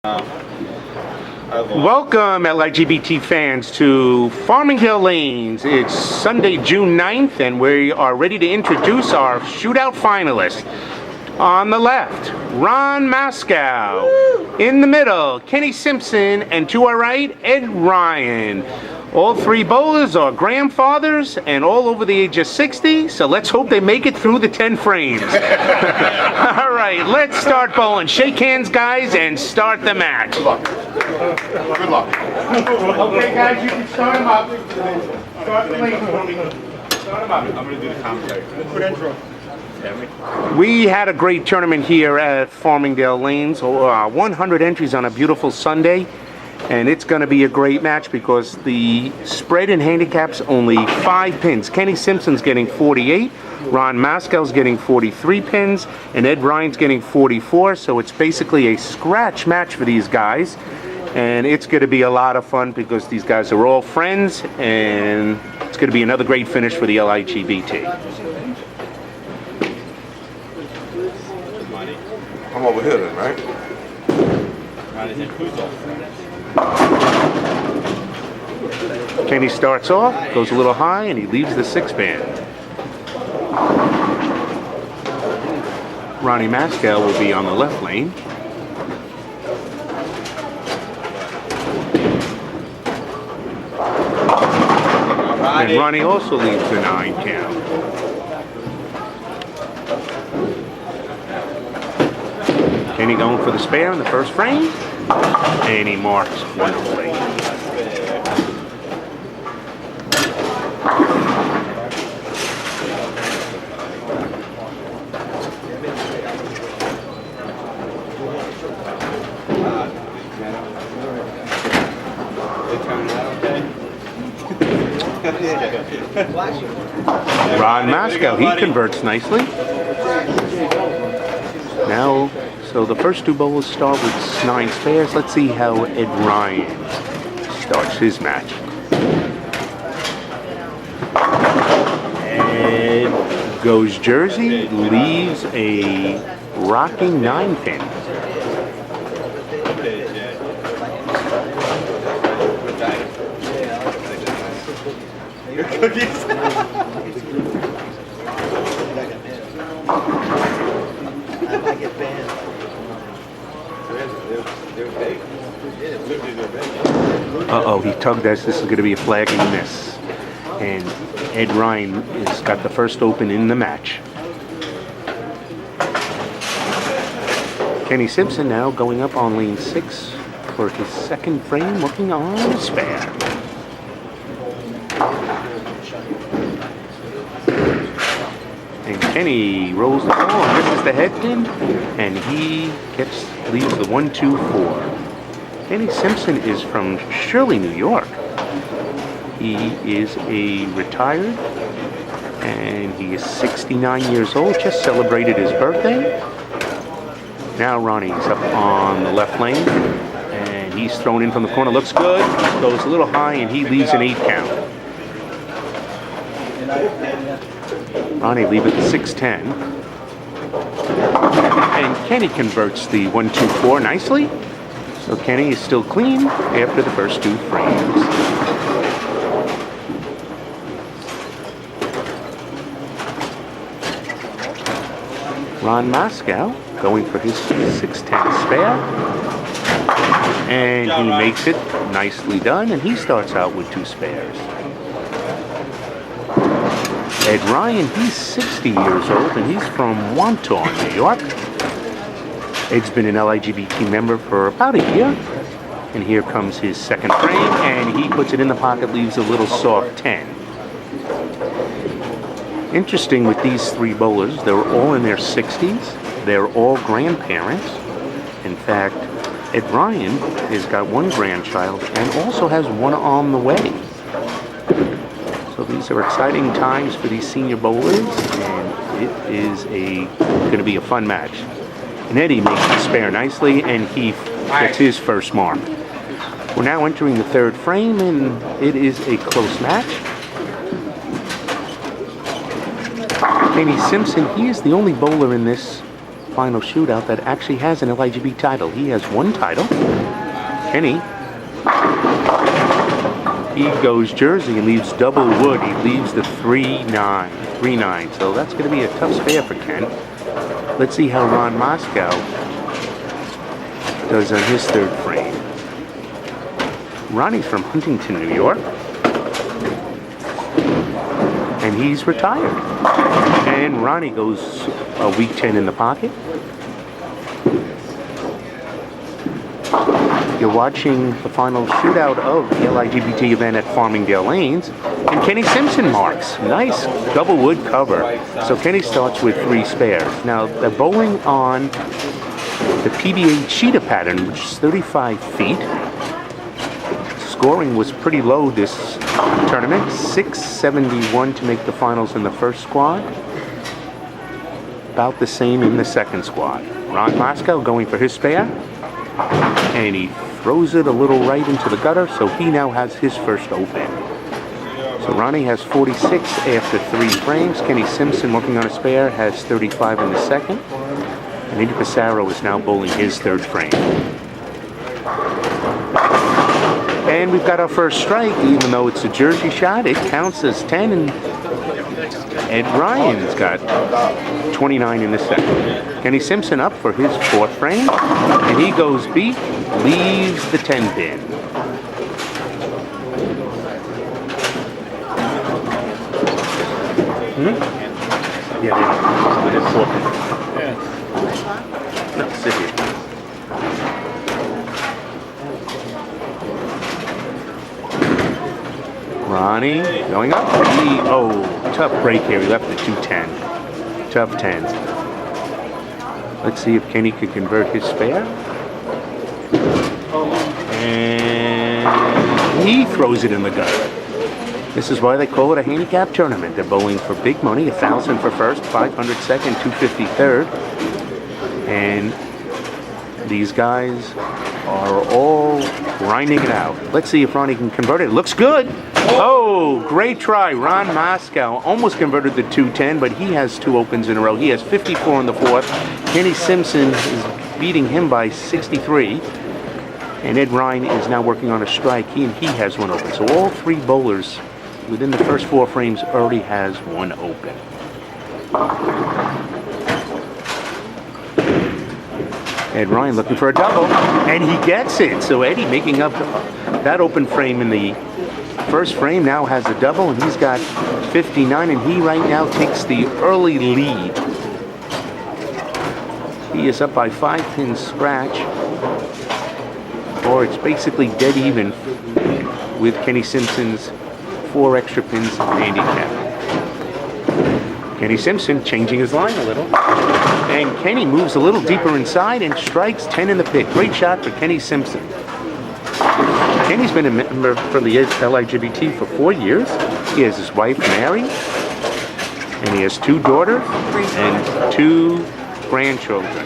Welcome, LGBT fans, to Farmingdale Lanes. It's Sunday, June 9th, and we are ready to introduce our shootout finalists. On the left, Ron Mascow. Woo! In the middle, Kenny Simpson, and to our right, Ed Ryan. All three bowlers are grandfathers and all over the age of 60, so let's hope they make it through the 10 frames. All right, let's start bowling. Shake hands, guys, and start the match. Good luck. Good luck. Okay, guys, you can start them up. Start the lane for me. Start them up. I'm going to do the commentary. Good intro. We had a great tournament here at Farmingdale Lanes. 100 entries on a beautiful Sunday. And it's going to be a great match because the spread in handicaps only 5 pins. Kenny Simpson's getting 48, Ron Mascow's getting 43 pins, and Ed Ryan's getting 44. So it's basically a scratch match for these guys. And it's going to be a lot of fun because these guys are all friends, and it's going to be another great finish for the LGBT. I'm over here then, right? Kenny starts off, goes a little high, and he leaves the 6-band. Ronnie Mascow will be on the left lane. And Ronnie also leaves the 9 count. Kenny going for the spare in the first frame, and he marks wonderfully. Ron Mascow, he converts nicely. Now, so the first 2 bowlers start with 9 spares. Let's see how Ed Ryan starts his match. Ed goes Jersey, leaves a rocking 9-pin. Uh-oh, he tugged us. This is going to be a flagging miss. And Ed Ryan has got the first open in the match. Kenny Simpson now going up on lane 6 for his 2nd frame, looking on a spare. And Kenny rolls the ball, and this is the head pin, and he leaves the 1-2-4. Kenny Simpson is from Shirley, New York. He is a retired, and he is 69 years old, just celebrated his birthday. Now Ronnie's up on the left lane, and he's thrown in from the corner, looks good, goes a little high, and he leaves an 8 count. Ronnie leave it to 6-10. And Kenny converts the 1-2-4 nicely. So Kenny is still clean after the first 2 frames. Ron Mascow going for his 6-10 spare. And he makes it nicely done, and he starts out with 2 spares. Ed Ryan, he's 60 years old, and he's from Wantagh, New York. Ed's been an LGBT member for about a year. And here comes his 2nd frame, and he puts it in the pocket, leaves a little soft 10. Interesting with these 3 bowlers, they're all in their 60s. They're all grandparents. In fact, Ed Ryan has got 1 grandchild and also has 1 on the way. So these are exciting times for these senior bowlers, and it is going to be a fun match. And Eddie makes the spare nicely, and he gets his first mark. We're now entering the 3rd frame, and it is a close match. Kenny Simpson, he is the only bowler in this final shootout that actually has an LIGB title. He has one title. Kenny, he goes Jersey and leaves double wood. He leaves the 3-9. 3-9. So that's going to be a tough spare for Ken. Let's see how Ron Moscow does on his third frame. Ronnie's from Huntington, New York. And he's retired. And Ronnie goes a week 10 in the pocket. You're watching the final shootout of the LIGBT event at Farmingdale Lanes. And Kenny Simpson marks. Nice double wood cover. So Kenny starts with 3 spares. Now they're bowling on the PBA cheetah pattern, which is 35 feet. Scoring was pretty low this tournament. 671 to make the finals in the first squad. About the same in the second squad. Ron Moscow going for his spare. And he throws it a little right into the gutter, so he now has his first open. So Ronnie has 46 after 3 frames. Kenny Simpson, working on a spare, has 35 in the second. And Eddie Pissarro is now bowling his third frame. And we've got our first strike. Even though it's a Jersey shot, it counts as 10, and Ed Ryan's got 29 in the second. Kenny Simpson up for his 4th frame, and he goes beat, leaves the 10 pin. Yeah, they did 4 pin. No, sit here. Ronnie going up. Tough break here. He left the 2-10. Tough 10. Let's see if Kenny could convert his spare. And he throws it in the gutter. This is why they call it a handicap tournament. They're bowling for big money, 1,000 for first, 500 second, 250 third. And these guys are all grinding it out. Let's see if Ronnie can convert it. It looks good. Oh, great try. Ron Moscow almost converted the 210, but he has 2 opens in a row. He has 54 in the 4th. Kenny Simpson is beating him by 63. And Ed Ryan is now working on a strike. He has 1 open. So all 3 bowlers within the first 4 frames already has 1 open. Ed Ryan looking for a double, and he gets it. So Eddie making up that open frame in the first frame now has a double, and he's got 59, and he right now takes the early lead. He is up by 5 pins scratch, or it's basically dead even with Kenny Simpson's 4 extra pins handicap. Kenny Simpson changing his line a little. And Kenny moves a little deeper inside and strikes 10 in the pit. Great shot for Kenny Simpson. Kenny's been a member for the LIGBT for 4 years. He has his wife, Mary, and he has 2 daughters and 2 grandchildren.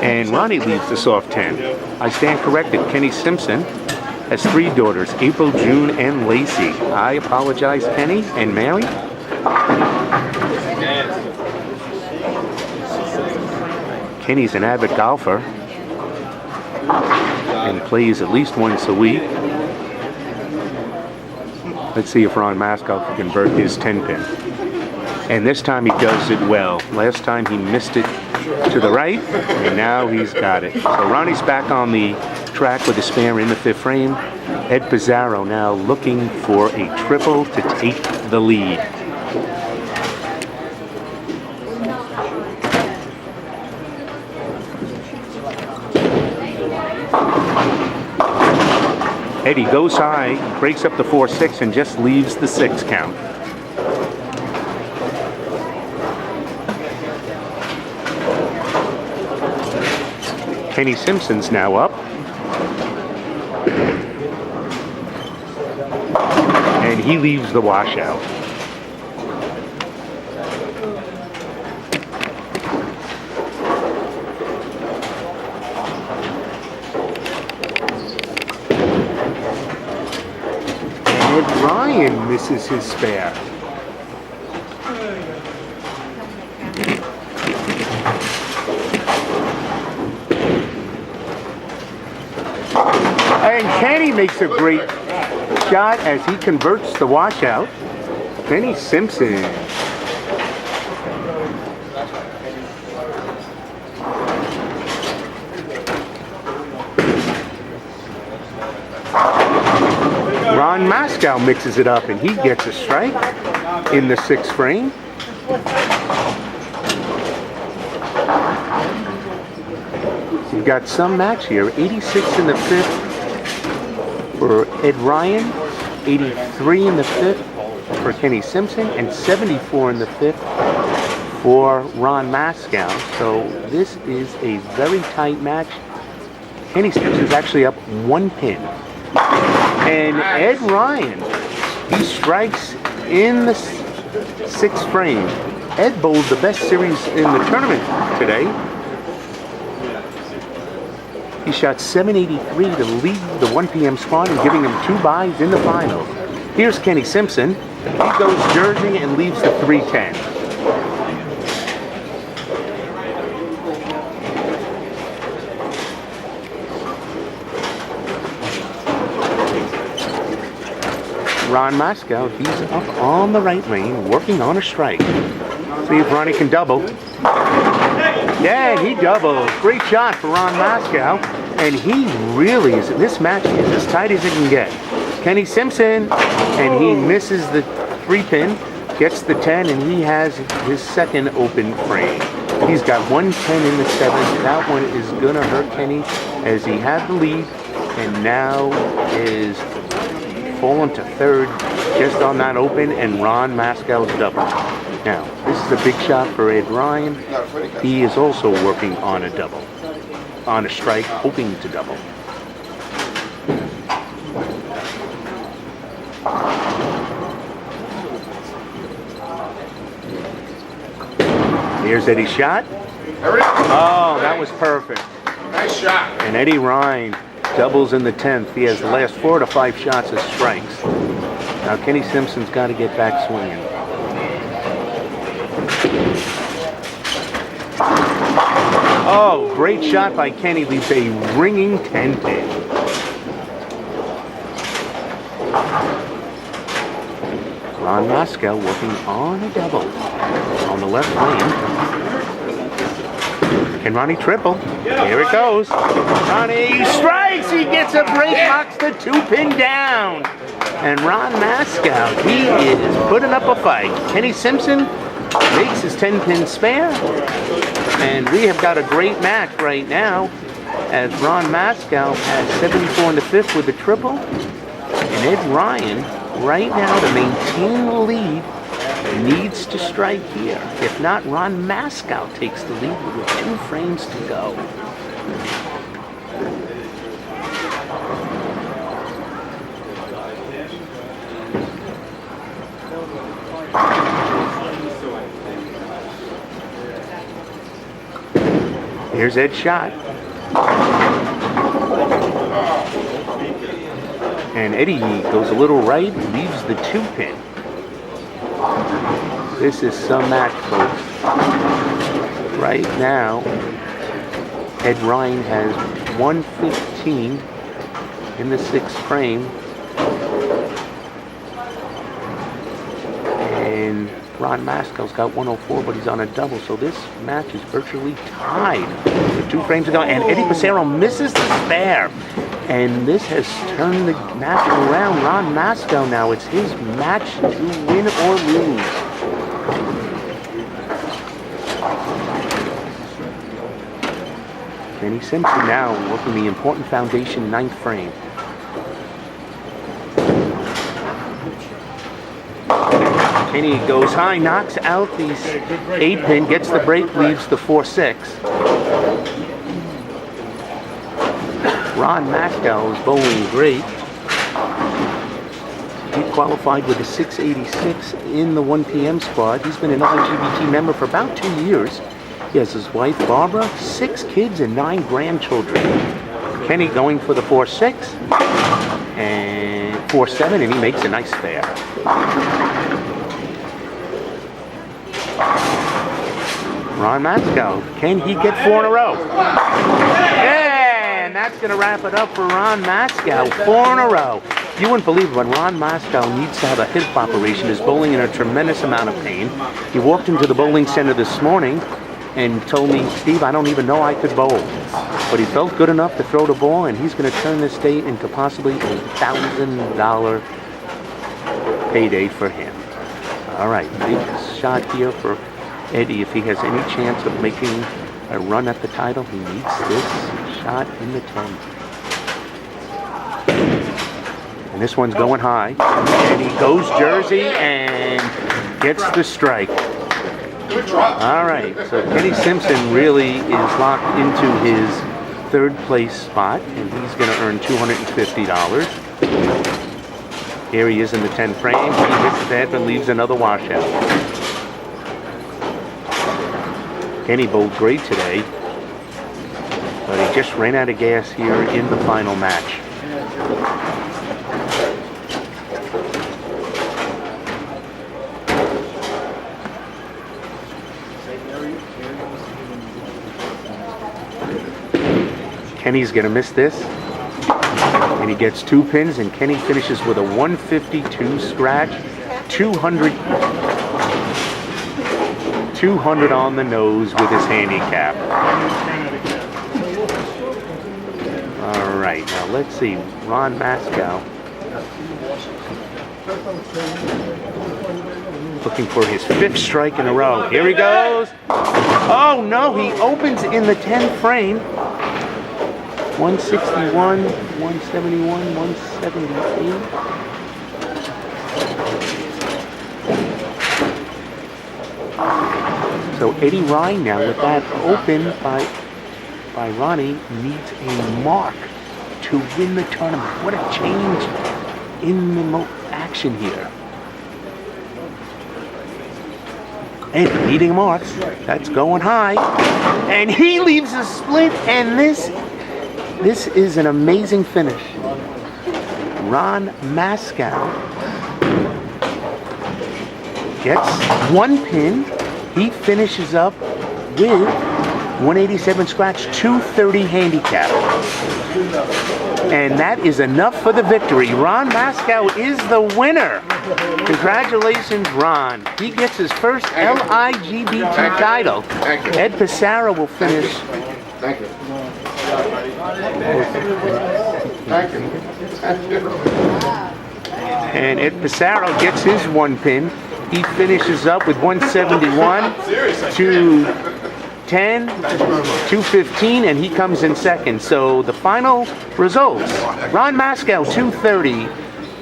And Ronnie leads the soft 10. I stand corrected. Kenny Simpson has 3 daughters, April, June, and Lacey. I apologize, Kenny and Mary. Kenny's an avid golfer and plays at least once a week. Let's see if Ron Moscow can convert his 10 pin. And this time he does it well. Last time he missed it to the right, and now he's got it. So Ronnie's back on the track with a spare in the 5th frame. Ed Pissarro now looking for a triple to take the lead. Eddie goes high, breaks up the 4-6, and just leaves the 6 count. Kenny Simpson's now up. And he leaves the washout. And Ryan misses his spare. And Kenny makes a great shot as he converts the washout. Kenny Simpson. Ron Mascow mixes it up and he gets a strike in the 6th frame. We've got some match here. 86 in the 5th for Ed Ryan, 83 in the 5th for Kenny Simpson, and 74 in the 5th for Ron Mascow. So this is a very tight match. Kenny Simpson's actually up 1 pin. And Ed Ryan, he strikes in the 6th frame. Ed bowled the best series in the tournament today. He shot 783 to lead the 1 p.m. squad and giving him 2 byes in the finals. Here's Kenny Simpson. He goes Jersey and leaves the 310. Ron Mascow, he's up on the right lane, working on a strike. See if Ronnie can double. Yeah, he doubles. Great shot for Ron Mascow. And he really is, this match is as tight as it can get. Kenny Simpson, and he misses the 3-pin, gets the 10, and he has his 2nd open frame. He's got 110 in the 7th. That one is going to hurt Kenny as he had the lead and now is fallen to 3rd just on that open, and Ron Mascow's double. Now, this is a big shot for Ed Ryan. He is also working on a double, on a strike, hoping to double. Here's Eddie's shot. Oh, that was perfect. Nice shot. And Eddie Ryan doubles in the 10th. He has the last 4 to 5 shots as strikes. Now Kenny Simpson's got to get back swinging. Oh, great shot by Kenny. Leaves a ringing 10-pin. Ron Mascow working on a double on the left lane. Can Ronnie triple? Here it goes. Ronnie strikes. He gets a break, knocks the 2-pin down. And Ron Mascow, he is putting up a fight. Kenny Simpson makes his 10-pin spare. And we have got a great match right now as Ron Mascow has 74 in the 5th with the triple. And Ed Ryan, right now, to maintain the lead, needs to strike here. If not, Ron Mascow takes the lead with 2 frames to go. Here's Ed's shot. And Eddie goes a little right, leaves the 2-pin. This is some match, folks. Right now, Ed Ryan has 115 in the 6th frame. And Ron Mascow's got 104, but he's on a double, so this match is virtually tied with 2 frames to go. And Eddie Passero misses the spare. And this has turned the match around. Ron Mascow now, it's his match to win or lose. Kenny Simpson now working the important foundation 9th frame. Kenny goes high, knocks out the 8-pin, gets the break, leaves the 4-6. Ron Mascow is bowling great. He qualified with a 686 in the 1 p.m. squad. He's been an LGBT member for about 2 years. He has his wife, Barbara, 6 kids, and 9 grandchildren. Kenny going for the 4-6. And 4-7, and he makes a nice spare. Ron Mascow, can he get 4 in a row? Yeah, and that's going to wrap it up for Ron Mascow. 4 in a row. You wouldn't believe it, when Ron Mascow needs to have a hip operation, is bowling in a tremendous amount of pain. He walked into the bowling center this morning and told me, Steve, I don't even know I could bowl. But he felt good enough to throw the ball, and he's going to turn this day into possibly a $1,000 payday for him. All right, big shot here for Eddie. If he has any chance of making a run at the title, he needs this shot in the 10. And this one's going high. And he goes Jersey and gets the strike. All right, so Kenny Simpson really is locked into his 3rd place spot, and he's going to earn $250. Here he is in the 10 frame. He hits that but leaves another washout. Kenny bowled great today, but he just ran out of gas here in the final match. Kenny's going to miss this, and he gets 2 pins, and Kenny finishes with a 152 scratch, 200 on the nose with his handicap. All right, now let's see, Ron Mascow looking for his 5th strike in a row. Here he goes. Oh no, he opens in the 10 frame. 161, 171, 178. So Eddie Ryan now with that open by Ronnie needs a mark to win the tournament. What a change in the action here. And needing marks, that's going high. And he leaves a split, and this is an amazing finish. Ron Mascow gets 1 pin. He finishes up with 187 scratch, 230 handicap. And that is enough for the victory. Ron Mascow is the winner. Congratulations, Ron. He gets his first LIGBT title. Thank you. Ed Pissarro will finish. Thank you. Thank you. And Ed Pissarro gets his 1 pin. He finishes up with 171, 210, 215, and he comes in 2nd. So the final results, Ron Mascow 230,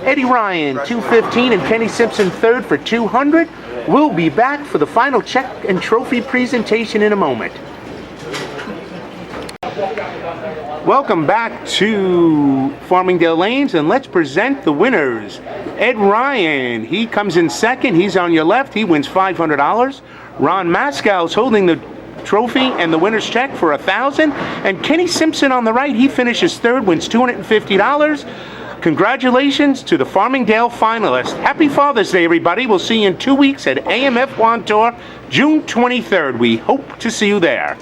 Eddie Ryan 215, and Kenny Simpson 3rd for 200. We'll be back for the final check and trophy presentation in a moment. Welcome back to Farmingdale Lanes, and let's present the winners. Ed Ryan, he comes in 2nd. He's on your left. He wins $500. Ron Mascow's holding the trophy and the winner's check for $1,000. And Kenny Simpson on the right, he finishes 3rd, wins $250. Congratulations to the Farmingdale finalists. Happy Father's Day, everybody. We'll see you in 2 weeks at AMF Wantor, June 23rd. We hope to see you there.